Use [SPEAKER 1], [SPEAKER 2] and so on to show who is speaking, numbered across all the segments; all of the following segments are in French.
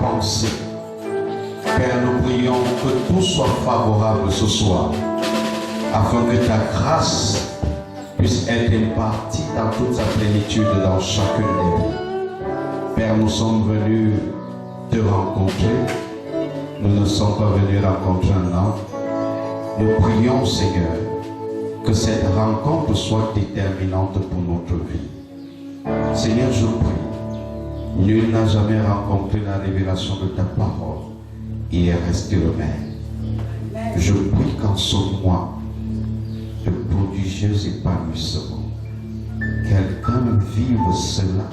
[SPEAKER 1] pensée. Père, nous prions que tout soit favorable ce soir, afin que ta grâce puisse être impartie dans toute sa plénitude dans chacune des vies. Père, nous sommes venus te rencontrer. Nous ne sommes pas venus rencontrer un homme. Nous prions, Seigneur, que cette rencontre soit déterminante pour notre vie. Seigneur, je prie, nul n'a jamais rencontré la révélation de ta parole et est resté le même. Je prie qu'en ce mois de prodigieux épanouissement, quelqu'un vive cela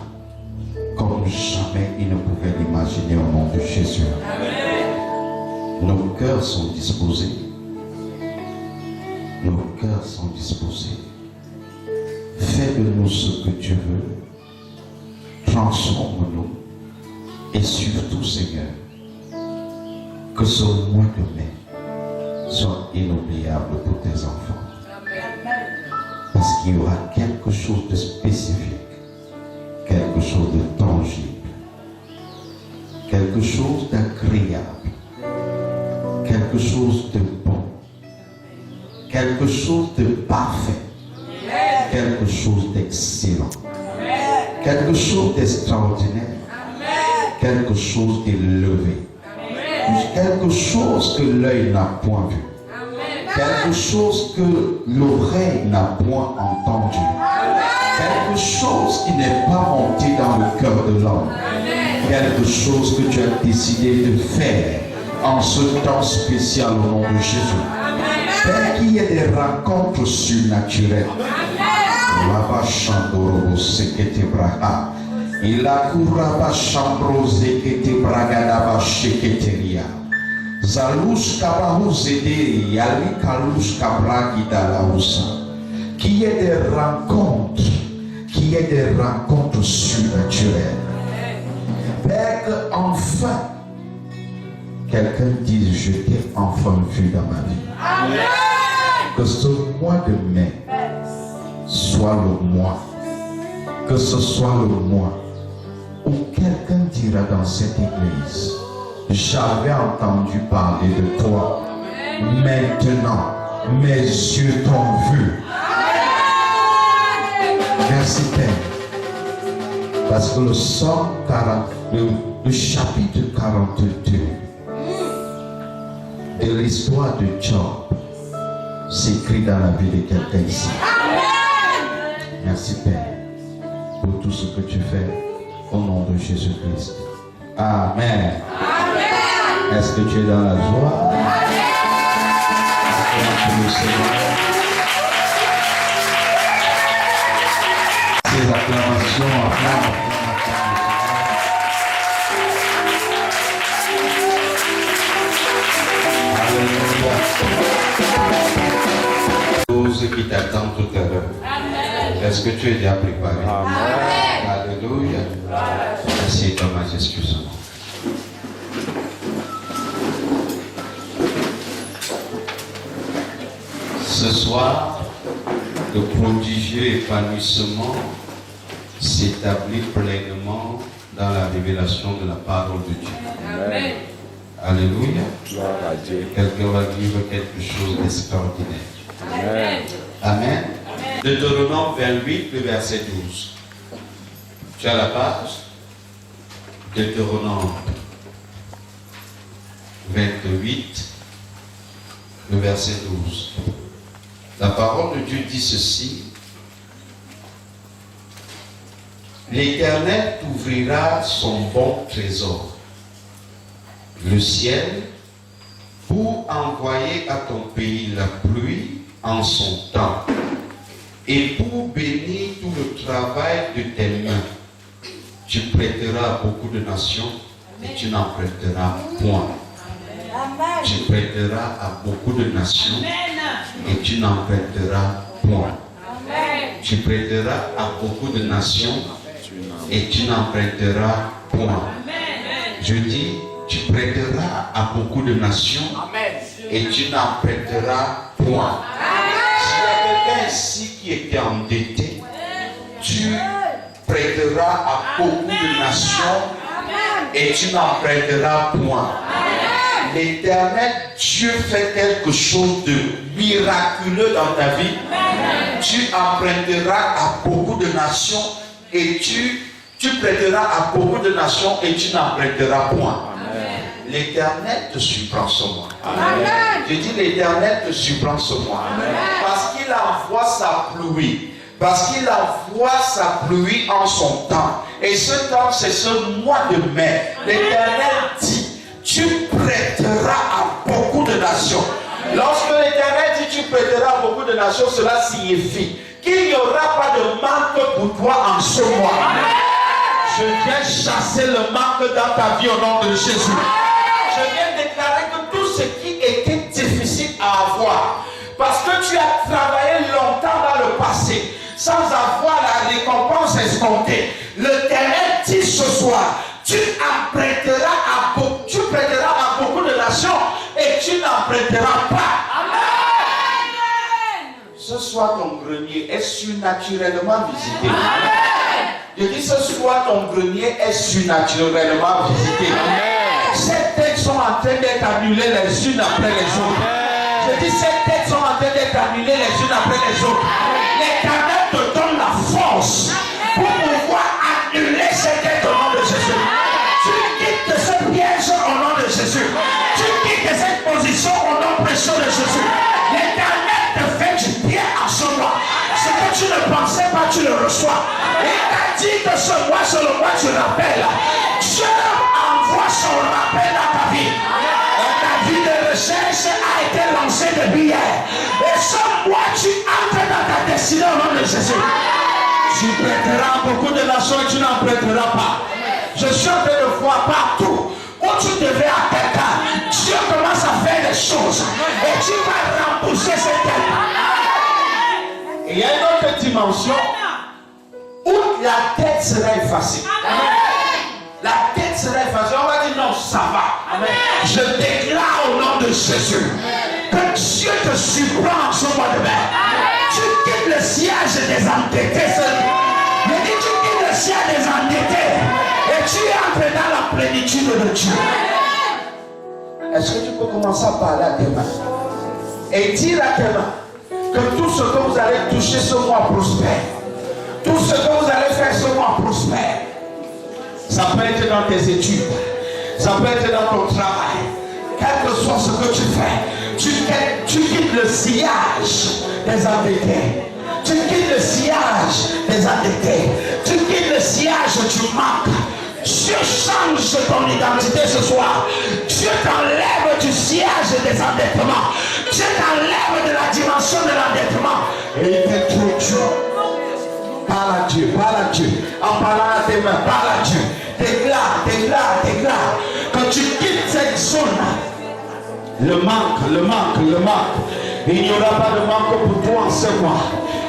[SPEAKER 1] comme jamais il ne pouvait l'imaginer au nom de Jésus. Nos cœurs sont disposés. Nos cœurs sont disposés. Fais de nous ce que tu veux. Transforme-nous. Et surtout, Seigneur, que ce mois de mai soit inoubliable pour tes enfants. Parce qu'il y aura quelque chose de spécifique, quelque chose de tangible, quelque chose d'agréable, quelque chose de bon, quelque chose de parfait, quelque chose d'excellent, quelque chose d'extraordinaire, quelque chose d'élevé, quelque chose que l'œil n'a point vu, quelque chose que l'oreille n'a point entendu, quelque chose qui n'est pas monté dans le cœur de l'homme, quelque chose que tu as décidé de faire en ce temps spécial au nom de Jésus. Père, qu'il y ait des rencontres surnaturelles. Lava Chandorobo Sekete Braha. Il a Kuraba Chambro Zekete Bragadaba Sheketeria. Zalouch Kabahu Zede, Yali Kalouch Kabragi Dalausa. Qu'il y ait des rencontres, qu'il y ait des rencontres surnaturelles. Père, que enfin, quelqu'un dise, je t'ai enfin vu dans ma vie. Amen. Que ce mois de mai soit le mois, que ce soit le mois où quelqu'un dira dans cette église, j'avais entendu parler de toi. Maintenant, mes yeux t'ont vu. Merci Père. Parce que le psaume 40, le chapitre 42 de l'histoire de Job s'écrit dans la vie de quelqu'un ici. Merci Père pour tout ce que tu fais au nom de Jésus-Christ. Amen. Amen. Est-ce que tu es dans la joie? Ces acclamations Alléluia. Qui t'attend tout à l'heure. Est-ce que tu es déjà préparé? Amen. Alléluia. Merci Thomas, excuse-moi. Ce soir, le prodigieux épanouissement s'établit pleinement dans la révélation de la parole de Dieu. Amen. Alléluia. Quelqu'un va vivre quelque chose d'extraordinaire. Amen. Amen. Deutéronome 28, le verset 12. Tu as la page? Deutéronome 28, le verset 12. La parole de Dieu dit ceci. L'Éternel t'ouvrira son bon trésor, le ciel, pour envoyer à ton pays la pluie en son temps, et pour bénir tout le travail de tes mains. Tu prêteras à beaucoup de nations et tu n'en prêteras point. Tu prêteras à beaucoup de nations et tu n'en prêteras point. Tu prêteras à beaucoup de nations et tu n'en prêteras point. Je dis, tu prêteras à beaucoup de nations et tu n'en prêteras point. S'il y a quelqu'un ici qui était endetté, tu prêteras à beaucoup de nations et tu n'emprunteras point. L'Éternel Dieu fait quelque chose de miraculeux dans ta vie. Tu emprunteras à beaucoup de nations et tu prêteras à beaucoup de nations et tu n'emprunteras point. L'Éternel te surprend sur moi. Je dis l'Éternel te surprend sur moi. Parce qu'il envoie sa pluie. Parce qu'il envoie sa pluie en son temps. Et ce temps, c'est ce mois de mai. L'Éternel dit, tu prêteras à beaucoup de nations. Lorsque l'Éternel dit tu prêteras à beaucoup de nations, cela signifie qu'il n'y aura pas de manque pour toi en ce mois. Je viens chasser le manque dans ta vie au nom de Jésus. Je viens déclarer que tout ce qui était difficile à avoir, parce que tu as travaillé longtemps dans le passé, sans avoir la récompense escomptée, l'Éternel dit ce soir, tu prêteras à beaucoup de nations et tu n'emprunteras pas. Amen. Ce soir, ton grenier est surnaturellement visité. Amen. Je dis ce soir, ton grenier est surnaturellement visité. Amen. Ces têtes sont en train d'être annulées les unes après les autres. Amen. Je dis ces têtes sont en train d'être annulées les unes après les autres. L'Éternel te donne la force pour pouvoir annuler ces têtes au nom de Jésus. Tu quittes ce piège au nom de Jésus. Tu quittes cette position au nom précieux de Jésus. L'Éternel te fait du bien à ce mois. Ce que tu ne pensais pas, tu le reçois. Il t'a dit que ce mois, c'est le mois du rappel. Dieu envoie son rappel à ta vie. Ta vie de recherche a été lancée depuis hier. Et ce mois, tu entres dans ta destinée au nom de Jésus. Tu prêteras beaucoup de nations et tu n'en prêteras pas. Je suis en train de voir partout où tu devais à quelqu'un. Dieu commence à faire des choses. Et tu vas rembourser cette dette. Et il y a une autre dimension où la dette sera effacée. La dette sera effacée. On va dire non, ça va. Amen. Je déclare au nom de Jésus que Dieu te surprend en ce mois de mai. Tu quittes le siège des endettés. Je dis tu quittes le siège des endettés. Et tu entres dans la plénitude de Dieu. Est-ce que tu peux commencer à parler à tes mains et dire à tes mains que tout ce que vous allez toucher ce mois prospère. Tout ce que vous allez faire ce mois prospère. Ça peut être dans tes études. Ça peut être dans ton travail. Quel que soit ce que tu fais, tu quittes le sillage des endettés. Tu quittes le sillage des endettés. Tu quittes le sillage du manque. Dieu change ton identité ce soir. Dieu t'enlève du siège des endettements. Dieu t'enlève de la dimension de l'endettement. Et il t'introduit. Parle à Dieu, parle à Dieu. En parlant à tes mains, parle à Dieu. Déclare, déclare, déclare. Quand tu quittes cette zone, le manque. Il n'y aura pas de manque pour toi en ce mois.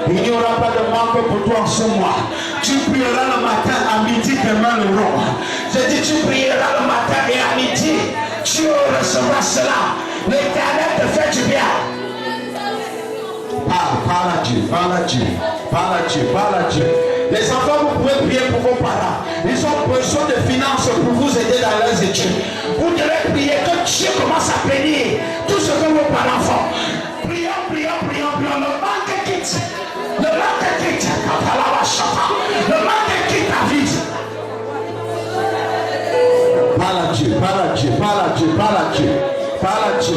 [SPEAKER 1] Il n'y aura pas de manque pour toi en ce mois. Tu prieras le matin, à midi, demain le rond. Je dis, tu prieras le matin et à midi, tu recevras cela. L'Éternel te fait du bien. Parle à Dieu, parle à Dieu, parle à Dieu, parle à Dieu. Les enfants, vous pouvez prier pour vos parents. Ils ont besoin de finances pour vous aider dans leurs études. Vous devez prier que Dieu commence à bénir tout ce que vos parents font. Prions. Le manque quitte. Le manque quitte. Le manque quitte ta vie. Parle à Dieu, parle à Dieu, parle à Dieu, parle à Dieu. Parle à Dieu.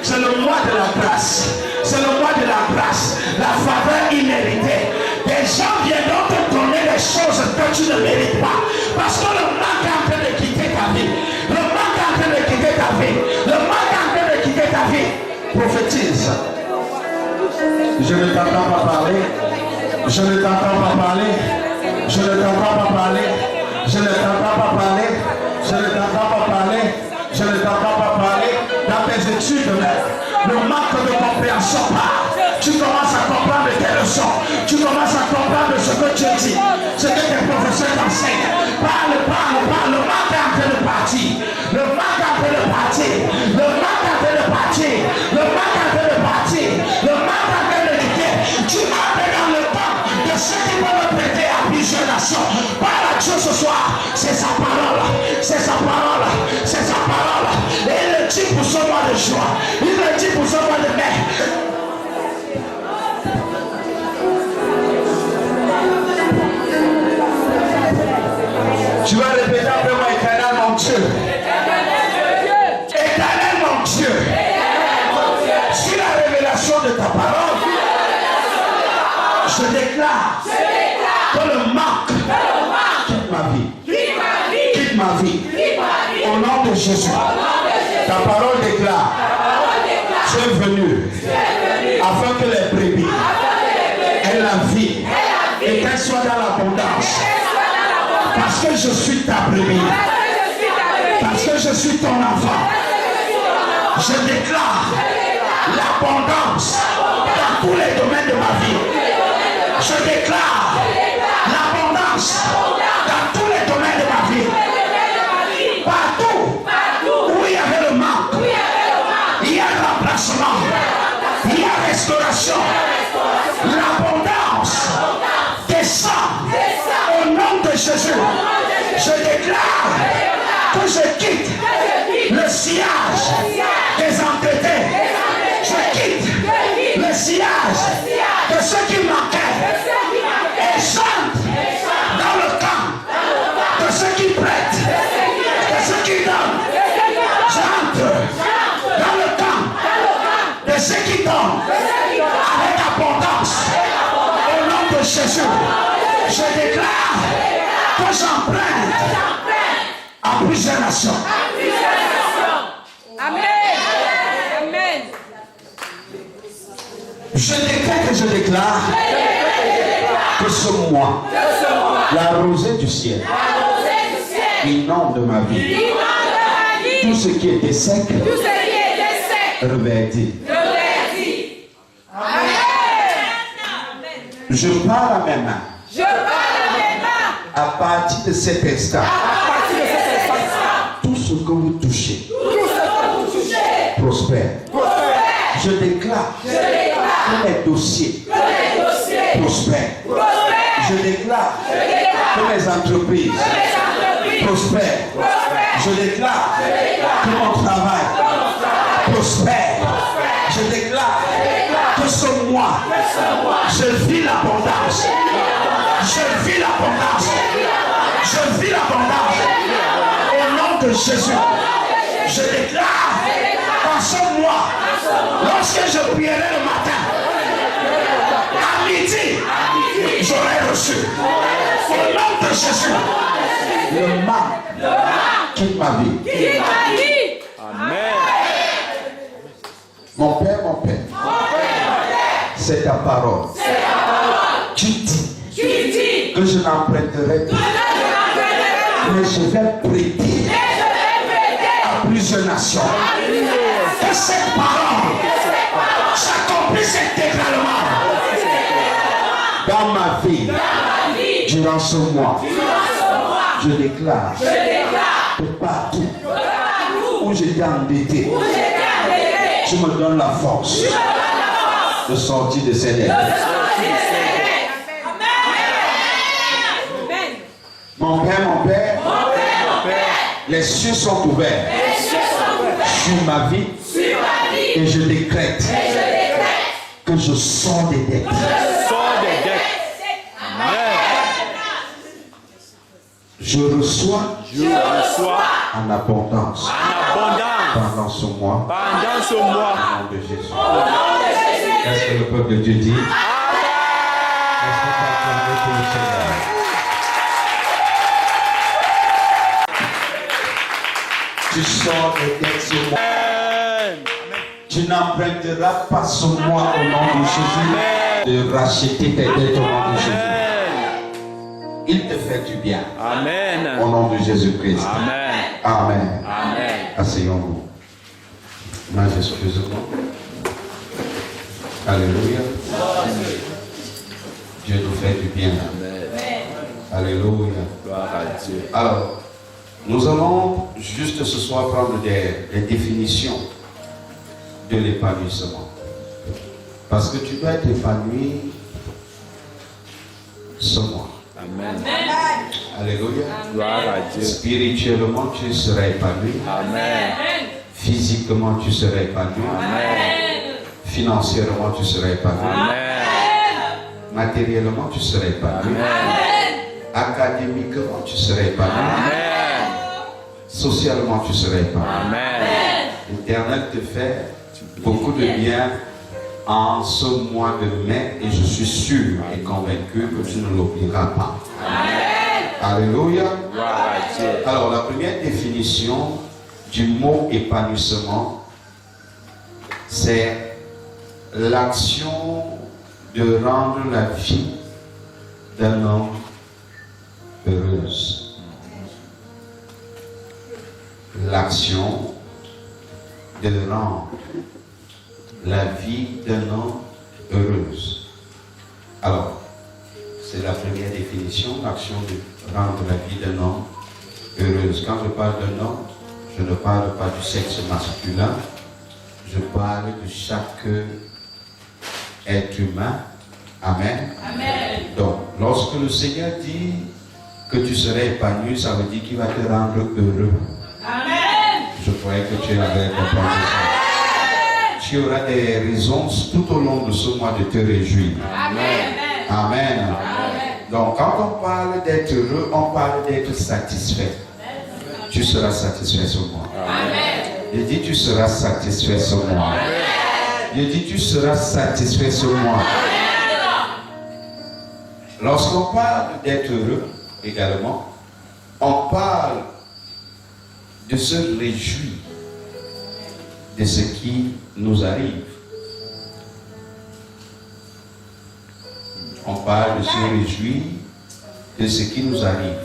[SPEAKER 1] C'est le mois de la grâce. C'est le mois de la grâce. La faveur imméritée. Les gens viendront te donner des choses que tu ne mérites pas. Parce que le manque est en train de quitter ta vie. Le manque est en train de quitter ta vie. Le manque est en train de quitter ta vie. Prophétise. Je ne t'entends pas parler. Je ne t'entends pas parler. Je ne t'entends pas parler. Je ne t'entends pas parler. Je ne t'entends pas parler. Je ne t'entends pas parler. Dans tes études, le manque de compréhension part. Tu commences à comprendre tes leçons. Tu commences à comprendre ce que tu dis. Ce que tes professeurs t'enseignent. Parle. Le manque est en train de partir. Le manque est en train de partir. Le manque est en train de partir. Le manque est en train de partir. Le manque est en train de quitter. Tu entres dans le temps de ceux qui peuvent prêter à plusieurs nations. Parle à Dieu ce soir. C'est sa parole. C'est sa parole. C'est sa parole. Et il le dit pour ce mois de juin. Il le dit pour ce mois de mai. Tu vas répéter après moi, éternel mon Dieu. Éternel mon Dieu. Sur la révélation de ta parole, je déclare que le manque quitte ma vie. Quitte ma vie. Au nom de Jésus. Ta parole déclare. Tu es venu afin que les brebis aient la vie et qu'elles soient dans l'abondance. Parce que je suis ta brebis. Parce que je suis ton enfant. Je déclare l'abondance dans tous les domaines de ma vie. Je déclare l'abondance dans tous les domaines de ma vie. Partout où il y avait le manque, il y a remplacement, il y a restauration. L'abondance descend au nom de Jésus. Je déclare que je quitte le sillage des entêtés. Je quitte le sillage de ceux qui manquaient et j'entre dans le camp de ceux qui prêtent, de ceux qui donnent. J'entre dans le camp de ceux qui donnent avec abondance. Au nom de Jésus, je déclare que j'emprunte à plusieurs nations.
[SPEAKER 2] Amen. Amen.
[SPEAKER 1] Je déclare que ce mois, la rosée du ciel inonde ma vie. Tout ce qui était sec, reverdit. Je parle à mes mains. À partir de cet instant, tout ce que vous touchez prospère. Je déclare que les dossiers prospèrent. Je déclare que les entreprises prospèrent. Je déclare que mon travail prospère. Je déclare que ce mois, je vis l'abondance. Je vis l'abondance. Je vis l'abondance. Au nom de Jésus, je déclare qu'en ce mois, lorsque je prierai le matin, à midi, j'aurai reçu. Au nom de Jésus, le manque quitte ma vie.
[SPEAKER 2] Amen.
[SPEAKER 1] Mon Père, c'est ta parole. Tu dis que je n'emprunterai plus, mais je vais prêter à plusieurs nations. Que cette parole s'accomplisse intégralement dans ma vie. Durant ce mois, je déclare que partout où j'étais endetté, tu me donnes la force de sortir de ces dettes. Mon Père, les cieux sont ouverts sur ma vie et je décrète que je sors des dettes. Je reçois en abondance pendant ce mois. Au nom de Jésus. Est-ce que le peuple de Dieu dit? Est-ce que tu as acclamé pour le Seigneur? Tu sors des dettes ce mois. Tu n'emprunteras pas ce mois au nom de Jésus de racheter tes dettes au nom de Jésus. Il te fait du bien.
[SPEAKER 3] Amen.
[SPEAKER 1] Au nom de Jésus-Christ.
[SPEAKER 3] Amen.
[SPEAKER 1] Amen.
[SPEAKER 3] Amen.
[SPEAKER 1] Asseyons-vous. Majestueusement. Alléluia. Dieu nous fait du bien.
[SPEAKER 3] Amen.
[SPEAKER 1] Alléluia.
[SPEAKER 3] Gloire à Dieu.
[SPEAKER 1] Alors, nous allons juste ce soir prendre des définitions de l'épanouissement. Parce que tu dois être épanoui ce mois.
[SPEAKER 3] Amen.
[SPEAKER 1] Alléluia.
[SPEAKER 3] Gloire à Dieu.
[SPEAKER 1] Spirituellement, tu seras épanoui.
[SPEAKER 3] Amen.
[SPEAKER 1] Physiquement, tu seras épanoui.
[SPEAKER 3] Amen.
[SPEAKER 1] Financièrement, tu seras épanoui.
[SPEAKER 3] Amen.
[SPEAKER 1] Matériellement, tu seras épanoui.
[SPEAKER 3] Amen.
[SPEAKER 1] Académiquement, tu seras épanoui.
[SPEAKER 3] Amen.
[SPEAKER 1] Socialement, tu seras épanoui.
[SPEAKER 3] Amen.
[SPEAKER 1] L'Éternel te fait beaucoup de bien en ce mois de mai et je suis sûr et convaincu que tu ne l'oublieras pas.
[SPEAKER 3] Amen.
[SPEAKER 1] Alléluia.
[SPEAKER 3] Gloire à Dieu.
[SPEAKER 1] Alors, la première définition du mot épanouissement, c'est l'action de rendre la vie d'un homme heureuse. L'action de rendre la vie d'un homme heureuse. Alors, c'est la première définition, l'action de rendre la vie d'un homme heureuse. Quand je parle d'un homme, je ne parle pas du sexe masculin, je parle de chaque être humain. Amen.
[SPEAKER 2] Amen.
[SPEAKER 1] Donc, lorsque le Seigneur dit que tu serais épanoui, ça veut dire qu'il va te rendre heureux.
[SPEAKER 2] Amen.
[SPEAKER 1] Je croyais que tu avais compris ça. Tu auras des raisons tout au long de ce mois de te réjouir.
[SPEAKER 2] Amen.
[SPEAKER 1] Amen. Donc, quand on parle d'être heureux, on parle d'être satisfait. Tu seras satisfait ce mois.
[SPEAKER 2] Amen.
[SPEAKER 1] Je dis, tu seras satisfait ce mois. Je dis, tu seras satisfait ce mois. Lorsqu'on parle d'être heureux, également, on parle de se réjouir de ce qui nous arrive. On parle de se réjouir de ce qui nous arrive.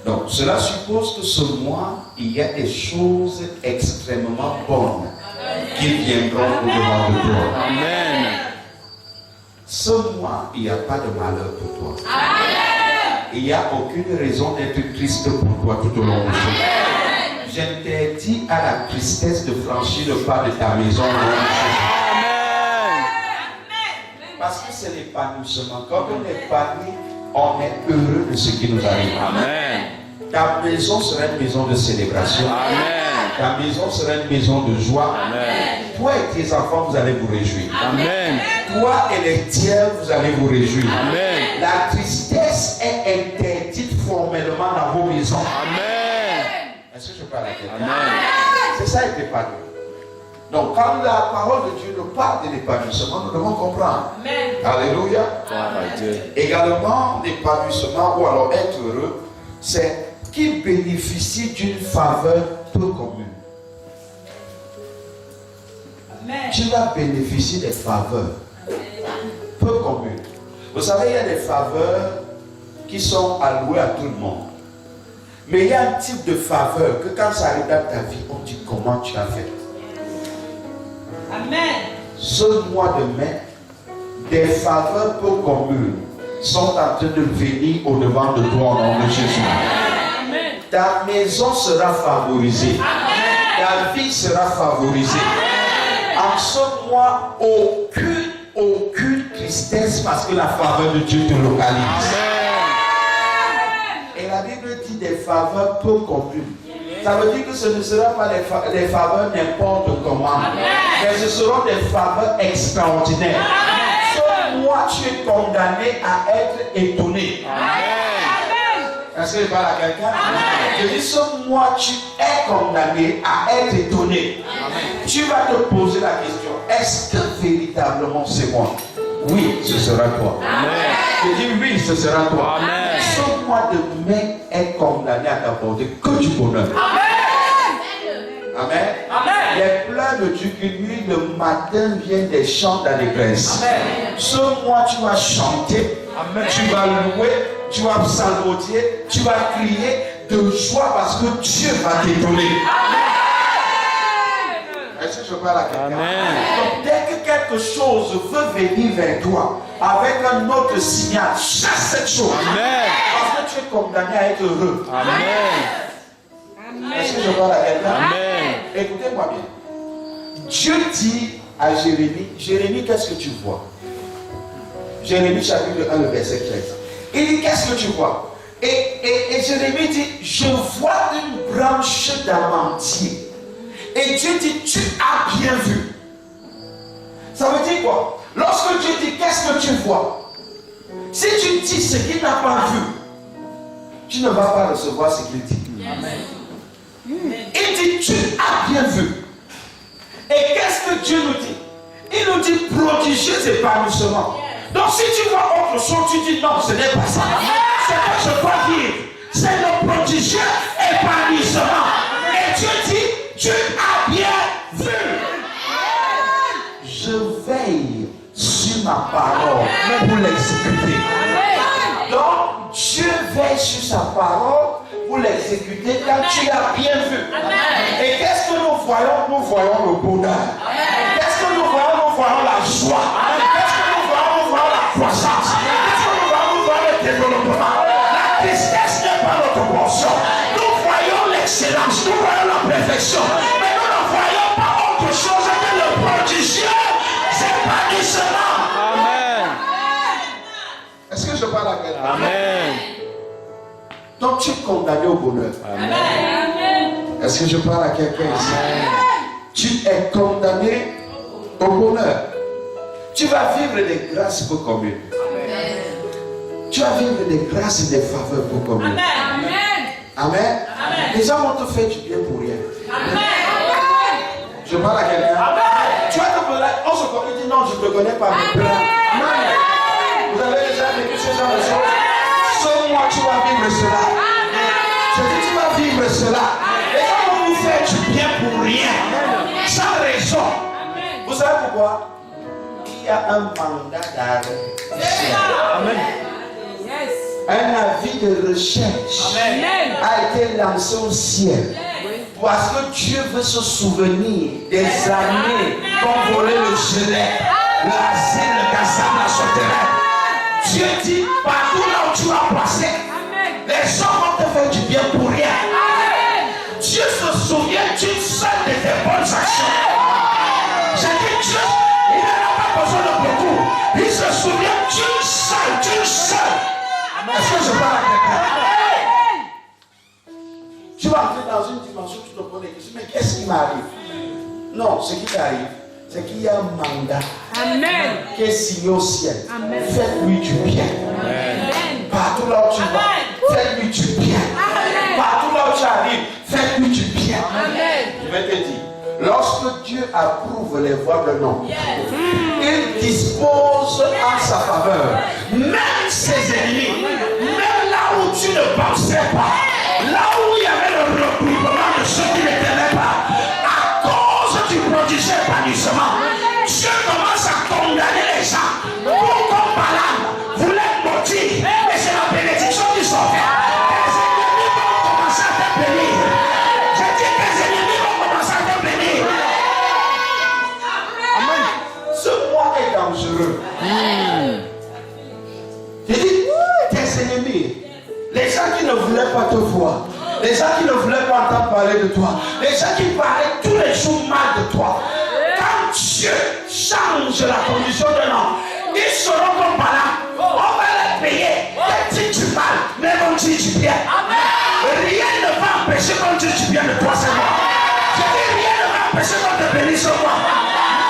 [SPEAKER 1] Donc, cela suppose que ce mois, il y a des choses extrêmement bonnes qui viendront au-devant de toi.
[SPEAKER 3] Amen.
[SPEAKER 1] Ce mois, il n'y a pas de malheur pour toi.
[SPEAKER 2] Amen.
[SPEAKER 1] Il n'y a aucune raison d'être triste pour toi tout au long de ce mois. J'interdis à la tristesse de franchir le pas de ta maison.
[SPEAKER 3] Amen.
[SPEAKER 1] Parce que c'est l'épanouissement. Quand on est épanoui, on est heureux de ce qui nous arrive.
[SPEAKER 3] Amen.
[SPEAKER 1] Ta maison sera une maison de célébration.
[SPEAKER 3] Amen.
[SPEAKER 1] Ta maison sera une maison de joie.
[SPEAKER 3] Amen.
[SPEAKER 1] Toi et tes enfants, vous allez vous réjouir.
[SPEAKER 3] Amen.
[SPEAKER 1] Toi et les tiers, vous allez vous réjouir.
[SPEAKER 3] Amen.
[SPEAKER 1] La tristesse est interdite formellement dans vos maisons.
[SPEAKER 3] Amen.
[SPEAKER 1] Est-ce que je parle à quelqu'un?
[SPEAKER 3] Amen.
[SPEAKER 1] C'est ça être épanoui. Donc, quand la parole de Dieu nous parle de l'épanouissement, nous devons comprendre.
[SPEAKER 2] Amen.
[SPEAKER 1] Alléluia.
[SPEAKER 3] Gloire à Dieu.
[SPEAKER 1] Également, l'épanouissement ou alors être heureux, c'est qui bénéficie d'une faveur peu commune.
[SPEAKER 2] Amen.
[SPEAKER 1] Tu vas bénéficier des faveurs peu communes. Vous savez, il y a des faveurs qui sont allouées à tout le monde. Mais il y a un type de faveur que quand ça arrive dans ta vie, on dit comment tu as fait.
[SPEAKER 2] Amen.
[SPEAKER 1] Ce mois de mai, des faveurs peu communes sont en train de venir au devant de toi au nom de Jésus.
[SPEAKER 2] Amen.
[SPEAKER 1] Ta maison sera favorisée. Ta vie sera favorisée. En ce mois, aucune tristesse parce que la faveur de Dieu te localise. Et la Bible dit des faveurs peu communes. Ça veut dire que ce ne sera pas les faveurs n'importe comment. Mais ce seront des faveurs extraordinaires. Ce mois, tu es condamné à être étonné. Est-ce que je parle à quelqu'un? Je dis, ce mois, tu es condamné à être étonné. Tu vas te poser la question, est-ce que véritablement c'est moi? Oui, ce sera toi. Je dis oui, ce sera toi.
[SPEAKER 3] Amen.
[SPEAKER 1] Ce mois de mai est condamné à t'apporter que du bonheur. Amen. Les pleurs de Dieu qui nuit le matin viennent des chants d'allégresse. Ce mois, tu vas chanter, tu vas louer, tu vas psalmodier, tu vas crier de joie parce que Dieu va t'étonner. Est-ce que je parle à quelqu'un?
[SPEAKER 3] Amen.
[SPEAKER 1] Donc, dès que quelque chose veut venir vers toi avec un autre signal, chasse cette chose.
[SPEAKER 3] Amen.
[SPEAKER 1] Parce que tu es condamné à être heureux.
[SPEAKER 3] Amen.
[SPEAKER 1] Est-ce que je parle à quelqu'un?
[SPEAKER 3] Amen.
[SPEAKER 1] Écoutez-moi bien. Dieu dit à Jérémie, Jérémie, qu'est-ce que tu vois? Jérémie chapitre 1, le verset 13. Il dit, qu'est-ce que tu vois? Et Jérémie dit, je vois une branche d'amandier. Et Dieu dit, tu as bien vu. Ça veut dire quoi? Lorsque Dieu dit, qu'est-ce que tu vois? Si tu dis ce qu'il n'a pas vu, tu ne vas pas recevoir ce qu'il dit. Amen. Il dit, tu as bien vu. Et qu'est-ce que Dieu nous dit? Il nous dit prodigieux épanouissement. Donc si tu vois autre chose, tu dis non, ce n'est pas ça. Ce que je dois dire, c'est le prodigieux épanouissement. Et Dieu dit, tu as bien vu. Je veille sur ma parole pour l'exécuter. Donc Dieu veille sur sa parole pour l'exécuter quand tu l'as bien vu. Et qu'est-ce que nous voyons? Nous voyons le bonheur. Qu'est-ce que nous voyons? Nous voyons la joie. Qu'est-ce que nous voyons? Nous voyons la croissance. Qu'est-ce que nous voyons? Nous voyons le développement. La tristesse n'est pas notre portion. Nous voyons l'excellence. Nous voyons la perfection. Mais nous ne voyons pas autre chose que le prodigieux épanouissement.
[SPEAKER 3] Amen.
[SPEAKER 1] Est-ce que je parle à quelqu'un?
[SPEAKER 3] Amen.
[SPEAKER 1] Donc tu es condamné au bonheur.
[SPEAKER 3] Amen.
[SPEAKER 1] Est-ce que je parle à quelqu'un ici? Tu es condamné au bonheur. Tu vas vivre des grâces pour combien? Tu vas vivre des grâces et des faveurs pour combien? Amen. Les gens vont te faire du bien pour rien. Je parle à quelqu'un. Tu vas te poser, on se connaît, il dit non, je ne te connais pas, mais plein. Vous avez déjà vécu ce genre de choses? Seul moi, tu vas vivre cela. Je dis, tu vas vivre cela. Les gens vont vous faire du bien pour rien, sans raison. Vous savez pourquoi? Il y a un mandat d'arrêt. Amen. Un avis de recherche a été lancé au ciel. Parce que Dieu veut se souvenir des années qu'ont volé le gilet, l'asile, le gazam, la sauterelle. Dieu dit, partout là où tu vas passer, les gens vont te faire du bien pour rien. Dieu se souvient d'une seule de tes bonnes actions. J'ai dit Dieu, il n'a pas besoin de beaucoup. Il se souvient d'une seule. Est-ce que je parle à quelqu'un? Tu vas entrer dans une dimension, tu te poses des questions, mais qu'est-ce qui m'arrive? Non, ce qui t'arrive, c'est qu'il y a un mandat qui est signé au ciel. Faites-lui du bien. Partout là où tu vas, faites-lui du bien. Partout là où tu arrives, faites-lui du bien. Je vais te dire, lorsque Dieu approuve les voies de l'homme, il dispose en sa faveur, même ses ennemis, même là où tu ne pensais pas. Là où il y avait le regroupement de ceux qui ne t'aimaient pas, à cause du prodigieux épanouissement, Dieu commence à condamner les gens. Pour comme Balaam voulait maudire, et c'est la bénédiction qui s'en fait. Les ennemis vont commencer à te bénir. J'ai dit que les ennemis vont commencer à te bénir. Amen. Ce mois est dangereux. J'ai dit, tes ennemis. Les gens qui ne voulaient pas te voir, les gens qui ne voulaient pas entendre parler de toi, les gens qui parlaient tous les jours mal de toi, quand Dieu change la condition d'un homme, ils seront comme Balaam. On va les payer. Ils disent du mal, mais on dit du bien. Rien ne va empêcher qu'on dise du bien de toi, c'est moi. Je dis rien ne va empêcher qu'on te bénisse moi.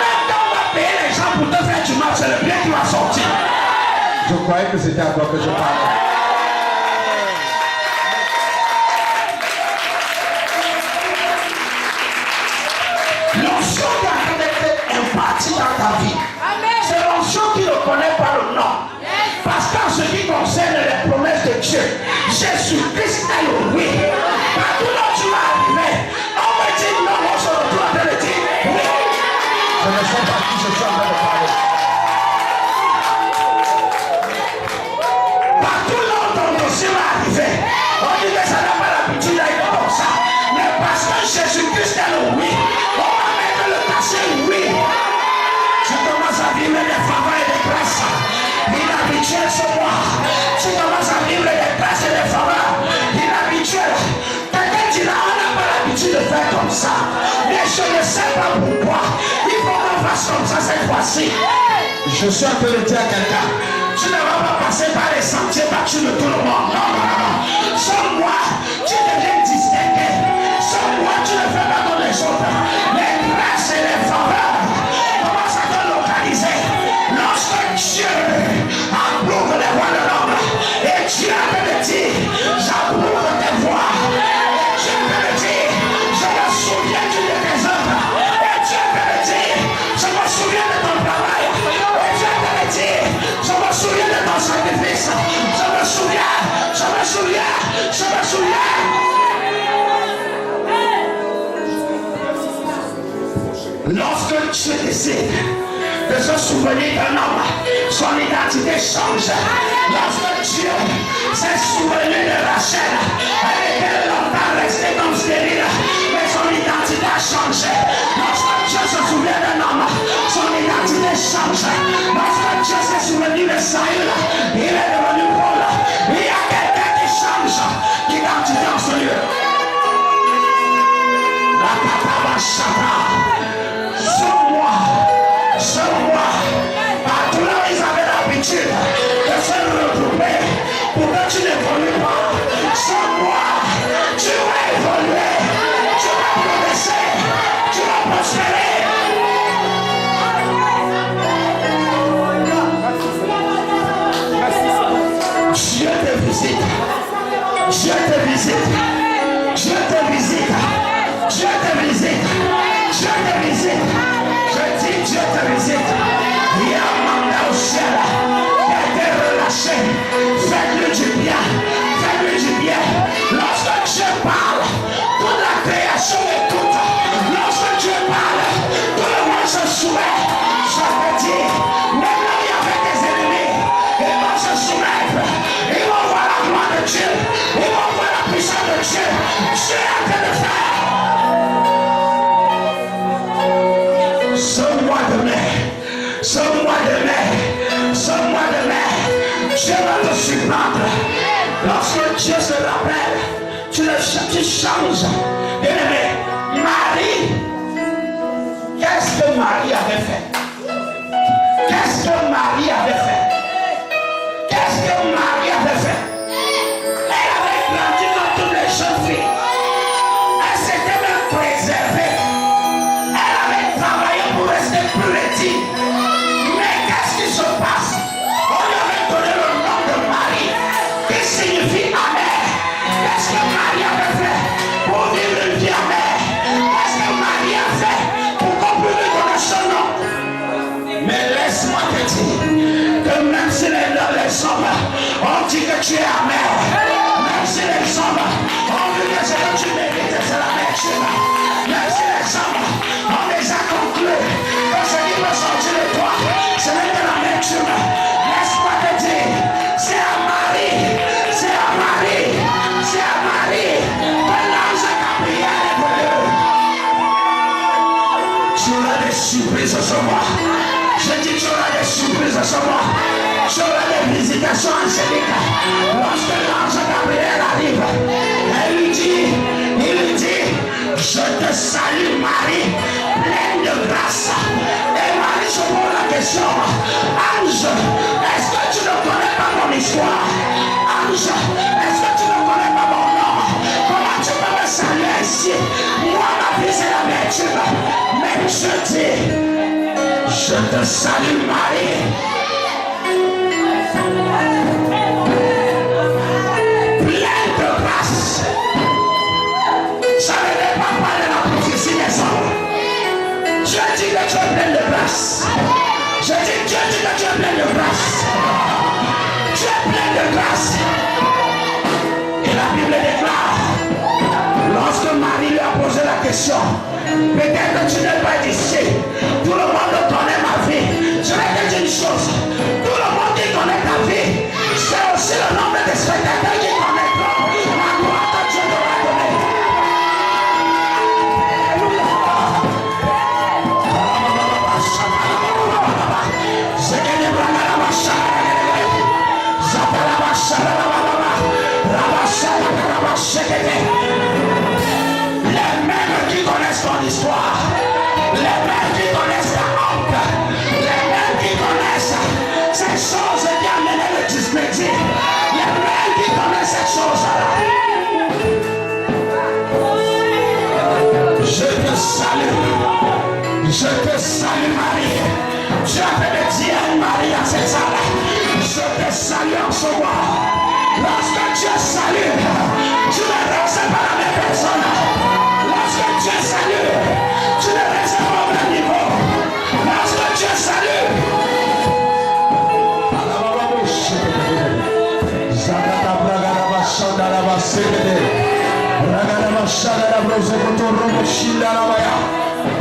[SPEAKER 1] Même quand on va payer les gens pour te faire du mal, c'est le bien qui va sortir. Je croyais que c'était à toi que je parlais. L'onction qui a été impartie dans ta vie, c'est l'onction qui ne connaît pas le nom. Parce qu'en ce qui concerne les promesses de Dieu, Jésus-Christ est le oui. Partout là où tu vas arriver, on me dit non, on se retrouve en train de dire oui. Je ne sais pas qui je suis en train de parler. Partout là où ton dossier va arriver, on dit que ça n'a pas l'habitude d'être comme ça. Mais parce que Jésus-Christ est le oui, on va mettre le passé oui. Tu commences à vivre des faveurs et des grâces inhabituelles ce mois. Tu commences à vivre des grâces et des faveurs inhabituelles. Quelqu'un dira, on n'a pas l'habitude de faire comme ça. Mais je ne sais pas pourquoi. Il faut qu'on fasse comme ça cette fois-ci. Je suis en train de dire à quelqu'un, Tu ne vas pas passer par les sentiers battus de tout le monde. Non, non, non. Sans moi, tu deviens distingué. Sans moi, tu ne fais pas comme les autres. Les grâces et les faveurs commencent à te localiser. Lorsque Dieu approuve les voies de l'homme, et Dieu peut te dire, j'approuve tes voies. Et Dieu peut te dire, je me souviens de tes œuvres. Et Dieu peut te dire, je me souviens de ton travail. Et Dieu peut te dire, je me souviens de ton sacrifice. Je me souviens, je me souviens, je me souviens. Lorsque Dieu décide de se souvenir d'un homme, son identité change. Lorsque Dieu s'est souvenu de Rachel, elle était longtemps restée comme stérile, mais son identité a changé. Lorsque Dieu se souvient d'un homme, son identité change. Lorsque Dieu s'est souvenu de Saül, il est devenu Paul. Il y a quelqu'un qui change d'identité en ce lieu. La Kataba Shata. Sur moi, partout là ils avaient l'habitude de se regrouper pour que tu n'évolues pas. Sur moi, tu vas évoluer, tu vas progresser, tu vas prospérer. Dieu te visite, Dieu te visite, Dieu te visite, Dieu te visite, Dieu te visite. Je dis Dieu te visite. Il y a un mandat au ciel qui a été relâché. Faites-lui du bien. Faites-lui du bien. Lorsque Dieu parle, toute la création écoute. Lorsque Dieu parle, tout le monde se soumet. Je te dis, même là il y avait des ennemis, ils vont se soumettre. Ils vont voir la gloire de Dieu. Ils vont voir la puissance de Dieu. Dieu est en train de faire. Ce mois de mai, Dieu va te surprendre. Lorsque Dieu se rappelle, tu changes. Bien-aimé, Marie, qu'est-ce que Marie avait fait? Qu'est-ce que Marie avait fait? Qu'est-ce que Marie avait fait? Elle avait grandi comme toutes les jeunes filles. Elle s'était même préservée. Elle avait travaillé pour rester plus. Mais qu'est-ce qui se passe? On lui avait donné le nom de Marie, qui signifie amère. Qu'est-ce que Marie avait fait pour vivre une vie amère? Qu'est-ce que Marie a fait pour qu'on puisse lui donner son nom? Mais laisse-moi te dire que même si les hommes ont dit que tu es amère, même si les hommes ont vu que ce que tu mérites, c'est l'amertume, même si les hommes ont déjà conclu que ce qui peut sortir de toi, ce n'est que l'amertume, laisse-moi te dire, c'est à Marie, c'est à Marie, c'est à Marie que l'ange Gabriel est venu. Tu auras des surprises ce soir. Je dis tu auras des surprises ce soir. Tu auras des visitations angéliques. Lorsque l'ange Gabriel arrive, il lui dit, je te salue Marie, pleine de grâce. Et Marie se pose la question, ange, est-ce que tu ne connais pas mon histoire? Ange, est-ce que tu ne connais pas mon nom? Comment tu peux me saluer ici? Moi, ma vie, c'est l'amertume. Mais je dis, je te salue Marie. Pleine de grâce. Ça ne n'est pas parler de la prophétie des hommes. Dieu dit que tu es pleine de grâce. Je dis, Dieu dit que tu es pleine de grâce. Tu es pleine de grâce. Et la Bible déclare, lorsque Marie lui a posé la question, peut-être que tu n'es pas d'ici, tout le monde connaît ma vie. Je vais te dire une chose, tout le monde qui connaît ta vie, c'est aussi le nombre de spectateurs qui connaissent la gloire que Dieu t'aura donnée. Les mêmes qui connaissent ton histoire, les mêmes qui connaissent ta honte, les mêmes qui connaissent ces choses qui amènent
[SPEAKER 4] recevoir. Lorsque Dieu salue, tu ne restes pas la même personne. Lorsque Dieu salue, tu ne restes pas au même niveau. Lorsque Dieu salue,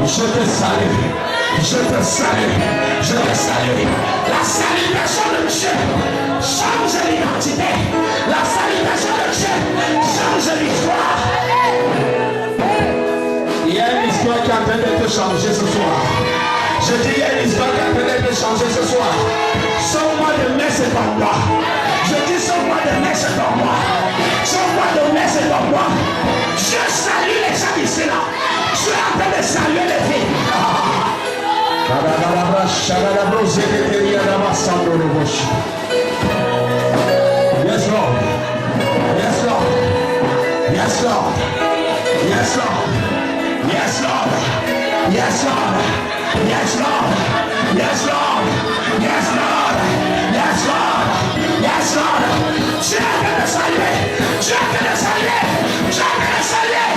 [SPEAKER 4] je te salue, je te salue, je te salue. La salutation de Dieu change l'identité. La salutation de Dieu change l'histoire. Il y a une histoire qui est en train de te changer ce soir. Je dis, il y a une histoire qui est en train de te changer ce soir. Sans-moi de main, c'est en moi. Je dis, sans-moi de main, c'est en moi. Sans-moi de main, c'est en moi. Je salue les gens ici là. Je suis en train de saluer les filles. Yes, Lord. Yes, Lord. Yes, Lord. Yes, Lord. Yes, Lord. Yes, Lord. Yes, Lord. Yes, Lord. Yes, Lord. Yes, Lord. Yes, Lord. Tu es en train de saluer. Tu es en train de saluer. Tu es en train de saluer.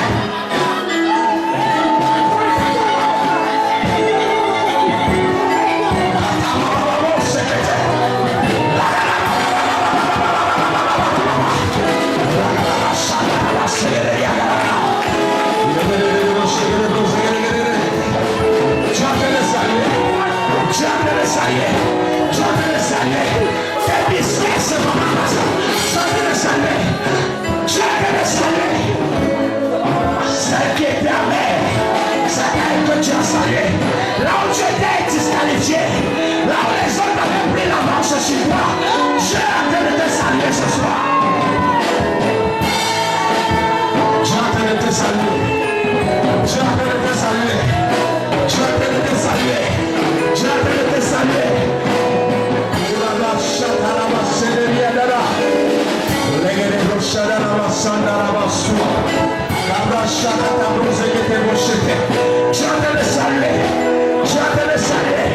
[SPEAKER 4] Là où tu étais disqualifié, là où les autres avaient pris l'avance sur toi, je suis en train de te saluer ce soir. Je suis en train de te saluer. Je suis en train de te saluer. Je suis en train de te saluer. Je suis en train de te saluer. Je suis en train de saluer. Je suis en train de saluer. Je suis en train de saluer.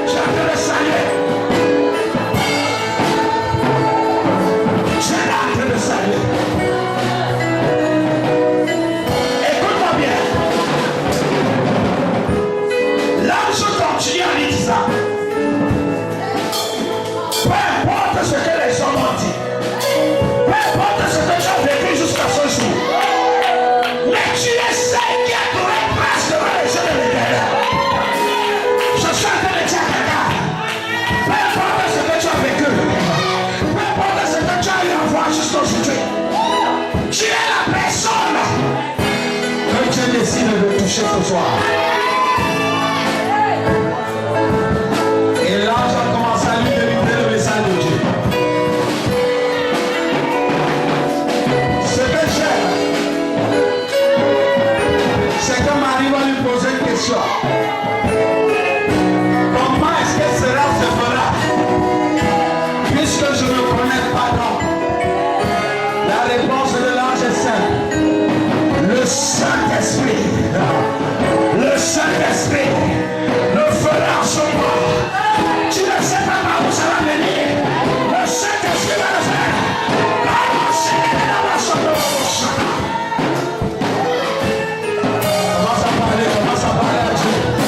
[SPEAKER 4] Je suis en train de saluer. Je suis en train de saluer. Écoute-moi bien. L'ange continue en lui disant, peu importe ce que les hommes ont dit, peu importe ce que tu as vécu jusqu'à ce jour, mais tu es celle qui a trouvé grâce devant les yeux de l'Éternel. Je suis en train de dire à quelqu'un, peu importe ce que tu as vécu, peu importe ce que tu as eu à voir jusqu'à aujourd'hui, tu es la personne que Dieu décide de toucher ce soir. Et l'ange a commencé à lui délivrer le message de Dieu. Ce que j'aime, c'est que Marie va lui poser une question. Comment est-ce que cela se fera? Puisque je ne connais pas d'homme. La réponse de l'ange est simple. Le Saint-Esprit, le Saint-Esprit le fera sur moi. Tu ne sais pas par où ça va venir. Le Saint-Esprit va le faire. Commence à parler à Dieu.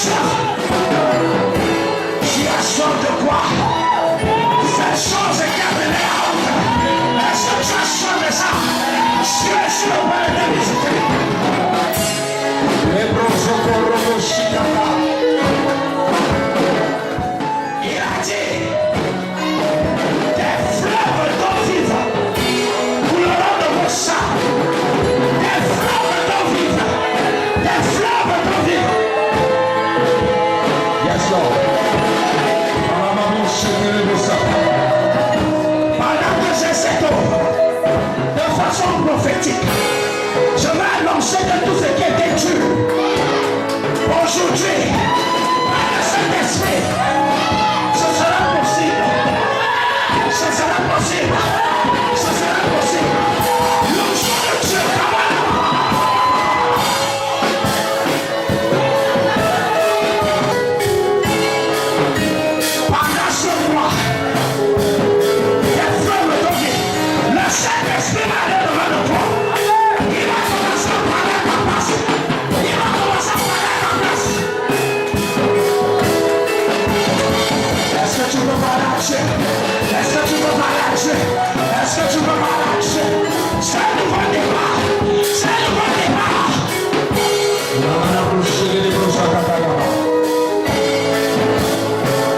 [SPEAKER 4] soif. Tu as soif de quoi? Cette chose est gardée à honte. Est-ce que tu as soif de ça? Tu es sur le point de visiter. Les brosocorobos chicata. Il a dit, des fleuves d'eau vive couleront de vos sangs. Des fleuves d'eau vive. Des fleuves d'eau vive. Yes, Lord. Pendant que j'ai cette eau, de façon prophétique, je vais annoncer que tout ce qui est détruit aujourd'hui